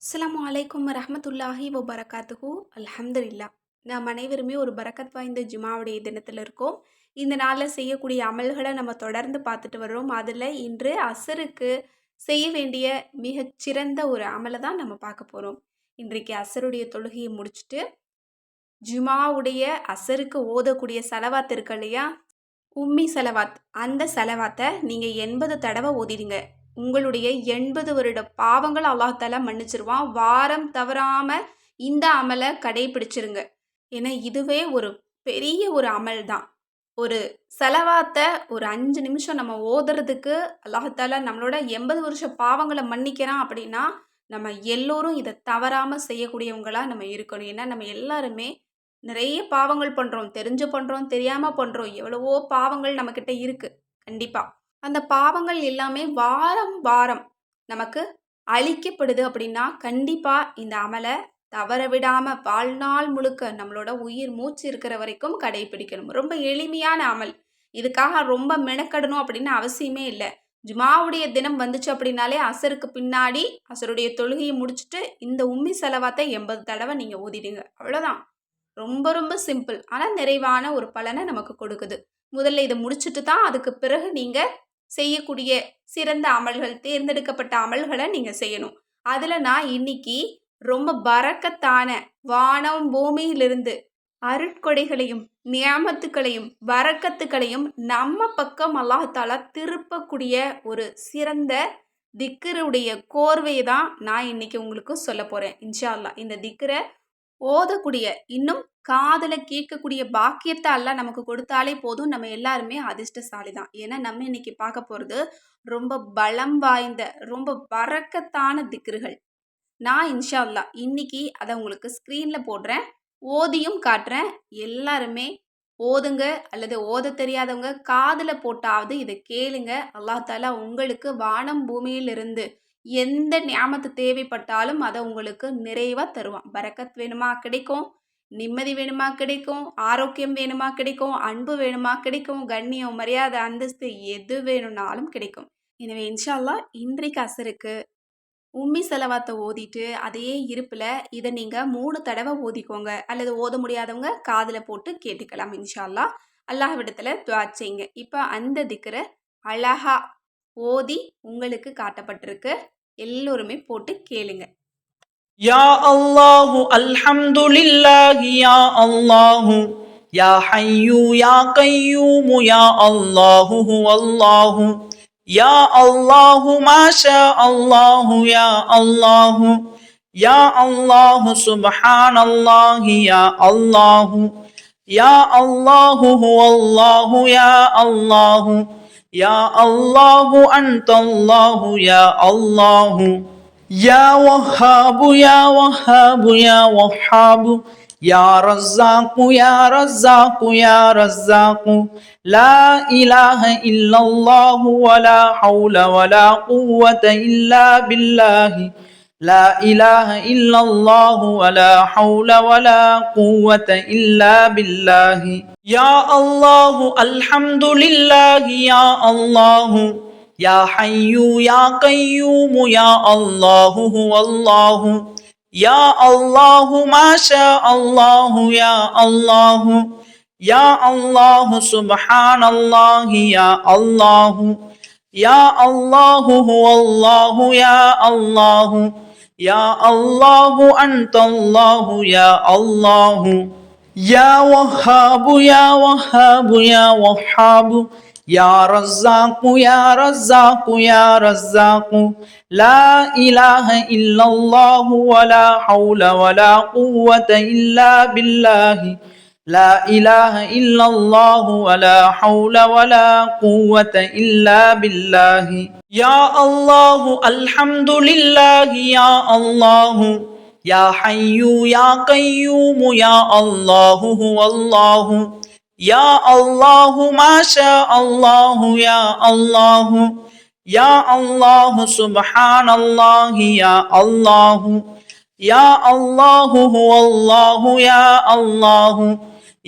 அஸ்ஸலாமு அலைக்கும் வரஹ்மத்துல்லாஹி வபரகாத்துஹு. அல்ஹம்துலில்லாஹ். நாம் அனைவருமே ஒரு பரக்கத் வாய்ந்த ஜுமாவுடைய தினத்தில் இருக்கோம். இந்த நாளில் செய்யக்கூடிய அமல்களை நம்ம தொடர்ந்து பார்த்துட்டு வர்றோம். அதில் இன்று அசருக்கு செய்ய வேண்டிய மிகச்சிறந்த ஒரு அமலை தான் நம்ம பார்க்க போகிறோம். இன்றைக்கு அசருடைய தொழுகையை முடிச்சுட்டு ஜுமாவுடைய அசருக்கு ஓதக்கூடிய செலவாத் இருக்கு இல்லையா, உம்மி செலவாத், அந்த செலவாத்தை நீங்கள் 80 தடவை ஓதிடுங்க. உங்களுடைய 80 வருட பாவங்கள் அல்லாஹ் தஆலா மன்னிச்சிருவான். வாரம் தவறாம இந்த அமலை கடைபிடிச்சிருங்க. ஏன்னா இதுவே ஒரு பெரிய ஒரு அமல் தான். ஒரு செலவாத்தை ஒரு 5 நிமிஷம் நம்ம ஓதுறதுக்கு அல்லாஹ் தஆலா நம்மளோட 80 வருஷ பாவங்களை மன்னிக்கிறான் அப்படின்னா, நம்ம எல்லோரும் இதை தவறாம செய்யக்கூடியவங்களா நம்ம இருக்கணும். ஏன்னா நம்ம எல்லாருமே நிறைய பாவங்கள் பண்றோம். தெரிஞ்சு பண்றோம், தெரியாம பண்றோம். எவ்வளவோ பாவங்கள் நம்மக்கிட்ட இருக்கு. கண்டிப்பா. அந்த பாவங்கள் எல்லாமே வாரம் வாரம் நமக்கு அழிக்கப்படுது அப்படின்னா, கண்டிப்பா இந்த அமலை தவற விடாம வாழ்நாள் முழுக்க நம்மளோட உயிர் மூச்சு இருக்கிற வரைக்கும் கடைபிடிக்கணும். ரொம்ப எளிமையான அமல். இதுக்காக ரொம்ப மெனக்கடணும் அப்படின்னு அவசியமே இல்லை. ஜுமாவுடைய தினம் வந்துச்சு அப்படின்னாலே அசருக்கு பின்னாடி அசருடைய தொழுகையை முடிச்சுட்டு இந்த உம்மி செலவாத்தை 80 தடவை நீங்கள் ஓதிடுங்க. அவ்வளோதான். ரொம்ப ரொம்ப சிம்பிள். ஆனால் நிறைவான ஒரு பலனை நமக்கு கொடுக்குது. முதல்ல இதை முடிச்சுட்டு தான் அதுக்கு பிறகு நீங்கள் செய்யக்கூடிய சிறந்த அமல்கள், தேர்ந்தெடுக்கப்பட்ட அமல்களை நீங்கள் செய்யணும். அதில் நான் இன்னைக்கு ரொம்ப பரக்கத்தான வானம் பூமியிலிருந்து அருட்கொடைகளையும் நியாமத்துக்களையும் பரக்கத்துக்களையும் நம்ம பக்கம் அல்லாஹ் தஆலா திருப்பக்கூடிய ஒரு சிறந்த திக்ருடைய கோர்வையை தான் நான் இன்னைக்கு உங்களுக்கு சொல்ல போகிறேன். இன்ஷா அல்லாஹ் இந்த திக்ரை ஓதக்கூடிய இன்னும் காதுல கேட்கக்கூடிய பாக்கியத்தை அல்லாஹ் நமக்கு கொடுத்தாலே போதும். நம்ம எல்லாருமே அதிர்ஷ்டசாலி தான். ஏன்னா நம்ம இன்னைக்கு பார்க்க போகிறது ரொம்ப பலம் வாய்ந்த ரொம்ப பரக்கத்தான திக்ருகள். நான் இன்ஷா அல்லாஹ் இன்னைக்கு அதை உங்களுக்கு ஸ்க்ரீனில் போடுறேன், ஓதியும் காட்டுறேன். எல்லாருமே ஓதுங்க, அல்லது ஓத தெரியாதவங்க காதில் போட்டாவது இதை கேளுங்க. அல்லாஹ் தஆலா உங்களுக்கு வானம் பூமியிலிருந்து எந்த நியாமத்து தேவைப்பட்டாலும் அதை உங்களுக்கு நிறைவாக தருவான். பரக்கத் வேணுமா கிடைக்கும், நிம்மதி வேணுமா கிடைக்கும், ஆரோக்கியம் வேணுமா கிடைக்கும், அன்பு வேணுமா கிடைக்கும், கண்ணியம் மரியாதை அந்தஸ்து எது வேணும்னாலும் கிடைக்கும். எனவே இன்ஷா அல்லாஹ் இன்றைக்கு அசருக்கு உம்மி செலவாத்தை ஓதிட்டு அதே இருப்பில் இதை நீங்கள் 3 தடவை ஓதிக்கோங்க. அல்லது ஓத முடியாதவங்க காதில் போட்டு கேட்டுக்கலாம். இன்ஷா அல்லாஹ் அல்லாஹ்விடத்தில் துஆ செய்யுங்க. இப்போ அந்த திக்ரை அழகா ஓதி உங்களுக்கு காட்டப்பட்டிருக்கு. எல்லோருமே போட்டு கேளுங்க. யா அல்லாஹு அல்ஹம்துலில்லாஹி யா அல்லாஹு யா ஹய்யூ யா கய்யூமு யா அல்லாஹு ஹுவல்லாஹு யா அல்லாஹு மாஷா அல்லாஹு யா அல்லாஹு யா அல்லாஹு சுப்ஹானல்லாஹி யா அல்லாஹு யா அல்லாஹு ஹுவல்லாஹு யா அல்லாஹு யா அல்லாஹு அன்தல்லாஹு யா அல்லாஹு يا وهاب يا وهاب يا وهاب يا رزاق يا رزاق يا رزاق لا إله إلا الله ولا حول ولا قوة إلا بالله لا إله إلا الله ولا حول ولا قوة إلا بالله يا الله الحمد لله يا الله يا حي يا قيوم يا الله هو الله يا الله ما شاء الله يا الله يا الله سبحان الله يا الله يا الله هو الله يا الله يا الله أنت الله يا الله يا وهاب يا وهاب يا وهاب يا رزاق يا رزاق يا رزاق لا إله إلا الله ولا حول ولا قوة إلا بالله لا إله إلا الله ولا حول ولا قوة إلا بالله يا الله الحمد لله يا الله يا حي يا قيوم يا الله هو الله يا الله ما شاء الله يا الله يا الله سبحان الله يا الله يا الله هو الله يا الله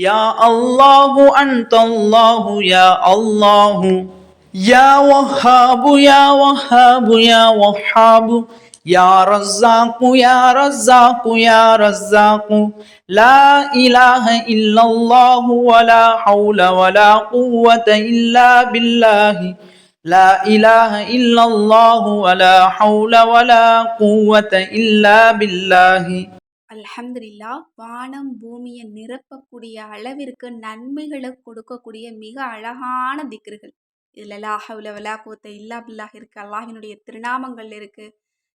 يا الله أنت الله يا الله يا وهاب يا وهاب يا وهاب يا رزاق يا رزاق يا رزاق لا إله إلا الله ولا حول ولا قوة إلا بالله لا إله إلا الله ولا حول ولا قوة إلا بالله. அல்ஹம்துலில்லா. வானம் பூமியை நிரப்பக்கூடிய அளவிற்கு நன்மைகளை கொடுக்கக்கூடிய மிக அழகான திக்ருகள். இதில் லா ஹவ்ல வலா குவத்த இல்லா பில்லாஹ் இருக்குது. அல்லாஹினுடைய திருநாமங்கள் இருக்குது.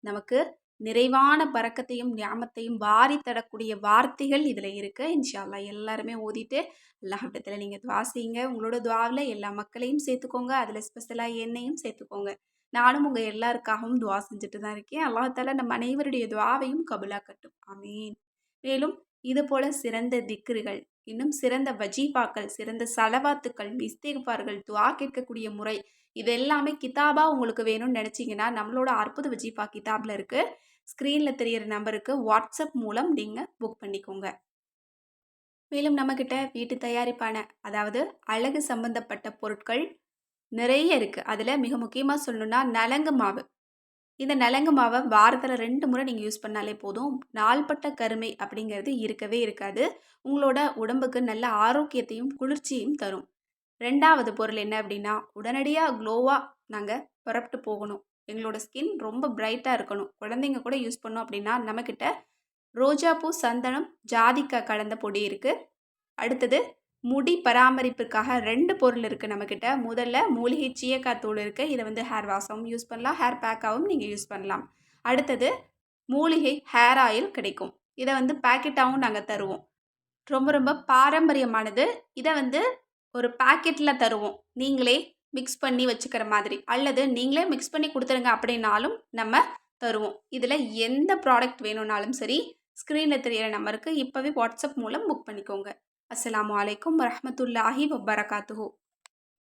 நமக்கு நிறைவான பரக்கத்தையும் ஞாமத்தையும் வாரி தரக்கூடிய வார்த்தைகள் இதில் இருக்குது. இன்ஷா அல்லாஹ் எல்லாருமே ஓதிட்டு அல்லாஹ்விடத்தில் நீங்கள் துவா செய்யுங்க. உங்களோட துவாவில் எல்லா மக்களையும் சேர்த்துக்கோங்க. அதில் ஸ்பெஷலாக என்னையும் சேர்த்துக்கோங்க. நானும் உங்கள் எல்லாருக்காகவும் துவா செஞ்சுட்டு தான் இருக்கேன். அல்லாஹ் தஆலா நம்ம அனைவருடைய துவாவையும் கபூலாக்கட்டும். ஆமீன். மேலும் இது போல சிறந்த திக்ருகள், இன்னும் சிறந்த வஜீஃபாக்கள், சிறந்த சலவாத்துக்கள், இஸ்திக்பார்கள், துவா கேட்கக்கூடிய முறை, இது எல்லாமே கிதாபா உங்களுக்கு வேணும்னு நினச்சிங்கன்னா நம்மளோட அற்புத வஜீஃபா கிதாபில் இருக்குது. ஸ்க்ரீனில் தெரியிற நம்பருக்கு வாட்ஸ்அப் மூலம் நீங்கள் புக் பண்ணிக்கோங்க. மேலும் நம்மக்கிட்ட வீட்டு தயாரிப்பான அதாவது அழகு சம்பந்தப்பட்ட பொருட்கள் நிறைய இருக்குது. அதில் மிக முக்கியமாக சொல்லணுன்னா நலங்கு மாவு. இந்த நலங்கு மாவை வாரத்தில் 2 முறை நீங்கள் யூஸ் பண்ணாலே போதும். நாள்பட்ட கருமை அப்படிங்கிறது இருக்கவே இருக்காது. உங்களோட உடம்புக்கு நல்ல ஆரோக்கியத்தையும் குளிர்ச்சியையும் தரும். 2வது பொருள் என்ன அப்படின்னா, உடனடியாக க்ளோவாக நாங்கள் புறப்பட்டு போகணும், எங்களோட ஸ்கின் ரொம்ப பிரைட்டாக இருக்கணும், குழந்தைங்க கூட யூஸ் பண்ணோம் அப்படின்னா நம்மக்கிட்ட ரோஜாப்பூ, சந்தனம், ஜாதிக்காய் கலந்த பொடி இருக்குது. அடுத்தது முடி பராமரிப்புக்காக 2 பொருள் இருக்குது நம்மக்கிட்ட. முதல்ல மூலிகை சீயக்காய் தூள் இருக்குது. இதை வந்து ஹேர் வாஷாகவும் யூஸ் பண்ணலாம், ஹேர் பேக்காகவும் நீங்கள் யூஸ் பண்ணலாம். அடுத்தது மூலிகை ஹேர் ஆயில் கிடைக்கும். இதை வந்து பேக்கெட்டாகவும் நாங்கள் தருவோம். ரொம்ப ரொம்ப பாரம்பரியமானது. இதை வந்து ஒரு பேக்கெட்டில் தருவோம், நீங்களே மிக்ஸ் பண்ணி வச்சுக்கிற மாதிரி, அல்லது நீங்களே மிக்ஸ் பண்ணி கொடுத்துருங்க அப்படின்னாலும் நம்ம தருவோம். இதில் எந்த ப்ராடக்ட் வேணும்னாலும் சரி, ஸ்க்ரீனில் தெரியிற நம்பருக்கு இப்போவே வாட்ஸ்அப் மூலம் புக் பண்ணிக்கோங்க. அஸ்ஸலாமு அலைக்கும் வரஹ்மத்துல்லாஹி வபரகாத்துஹு.